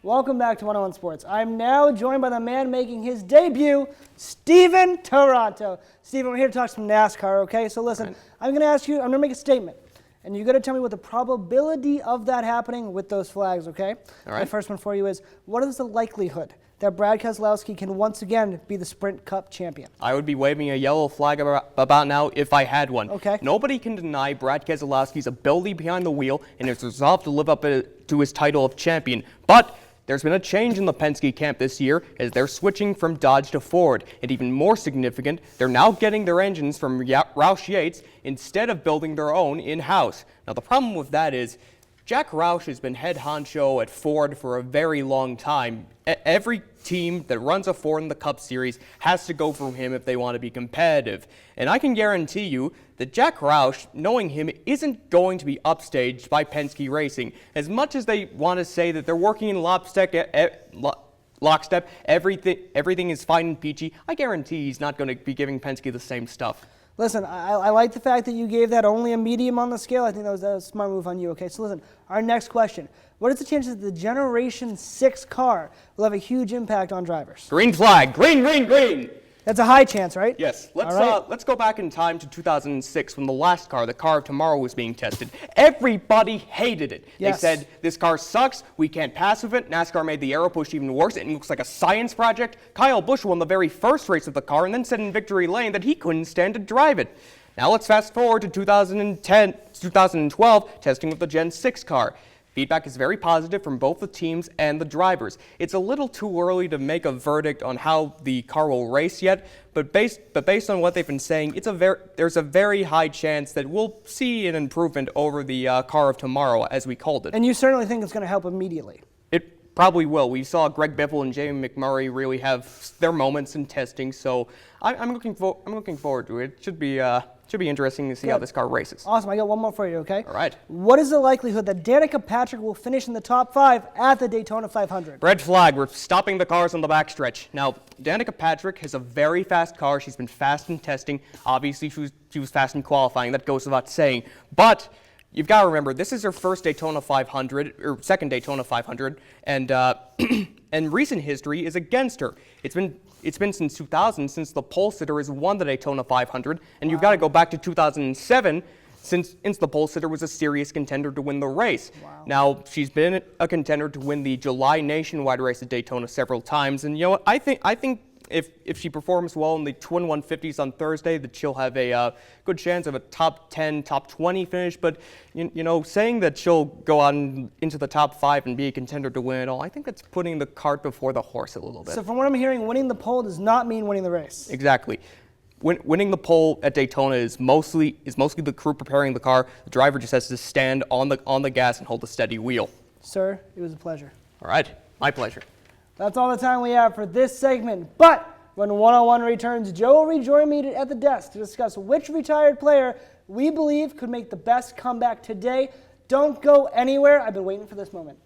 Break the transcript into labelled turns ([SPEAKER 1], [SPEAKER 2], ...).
[SPEAKER 1] Welcome back to 101 Sports. I'm now joined by the man making his debut, Steven Taranto. Steven, we're here to talk some NASCAR, okay? So listen, right. I'm going to make a statement, and you're going to tell me what the probability of that happening with those flags, okay? All right. My first one for you is, what is the likelihood that Brad Keselowski can once again be the Sprint Cup champion?
[SPEAKER 2] I would be waving a yellow flag about now if I had one.
[SPEAKER 1] Okay.
[SPEAKER 2] Nobody can deny Brad Keselowski's ability behind the wheel and his resolve to live up to his title of champion. But there's been a change in the Penske camp this year as they're switching from Dodge to Ford. And even more significant, they're now getting their engines from Roush Yates instead of building their own in-house. Now the problem with that is Jack Roush has been head honcho at Ford for a very long time. Every team that runs a Ford in the Cup Series has to go through him if they want to be competitive. And I can guarantee you that Jack Roush, knowing him, isn't going to be upstaged by Penske Racing. As much as they want to say that they're working in lockstep, everything is fine and peachy, I guarantee he's not going to be giving Penske the same stuff.
[SPEAKER 1] Listen, I like the fact that you gave that only a medium on the scale. I think that was a smart move on you. Okay, so listen, our next question. What is the chances that the Generation 6 car will have a huge impact on drivers?
[SPEAKER 2] Green flag. Green, green, green.
[SPEAKER 1] That's a high chance, right?
[SPEAKER 2] Yes. Let's go back in time to 2006 when the last car, the car of tomorrow, was being tested. Everybody hated it.
[SPEAKER 1] Yes.
[SPEAKER 2] They said, this car sucks, we can't pass with it. NASCAR made the aero push even worse. It looks like a science project. Kyle Busch won the very first race of the car and then said in victory lane that he couldn't stand to drive it. Now let's fast forward to 2012, testing with the Gen 6 car. Feedback is very positive from both the teams and the drivers. It's a little too early to make a verdict on how the car will race yet, but based on what they've been saying, there's a very high chance that we'll see an improvement over the car of tomorrow, as we called it.
[SPEAKER 1] And you certainly think it's going to help immediately?
[SPEAKER 2] It probably will. We saw Greg Biffle and Jamie McMurray really have their moments in testing, so I'm looking forward to it. It should be interesting to see how this car races.
[SPEAKER 1] Awesome. I got one more for you, okay?
[SPEAKER 2] All right.
[SPEAKER 1] What is the likelihood that Danica Patrick will finish in the top 5 at the Daytona 500?
[SPEAKER 2] Red flag. We're stopping the cars on the backstretch. Now, Danica Patrick has a very fast car. She's been fast in testing. Obviously, she was fast in qualifying. That goes without saying. But you've got to remember, this is her first Daytona 500, or second Daytona 500, and and recent history is against her. It's been since 2000 since the pole sitter has won the Daytona 500, and you've got to go back to 2007 since the pole sitter was a serious contender to win the race.
[SPEAKER 1] Wow.
[SPEAKER 2] Now, she's been a contender to win the July nationwide race at Daytona several times, and you know what, I think if she performs well in the Twin 150s on Thursday, that she'll have a good chance of a top 10, top 20 finish. But, you know, saying that she'll go on into the top 5 and be a contender to win it all, I think that's putting the cart before the horse a little bit.
[SPEAKER 1] So from what I'm hearing, winning the pole does not mean winning the race.
[SPEAKER 2] Exactly. Winning the pole at Daytona is mostly the crew preparing the car. The driver just has to stand on the gas and hold a steady wheel.
[SPEAKER 1] Sir, it was a pleasure.
[SPEAKER 2] All right. My pleasure.
[SPEAKER 1] That's all the time we have for this segment, but when 101 returns, Joe will rejoin me at the desk to discuss which retired player we believe could make the best comeback today. Don't go anywhere. I've been waiting for this moment.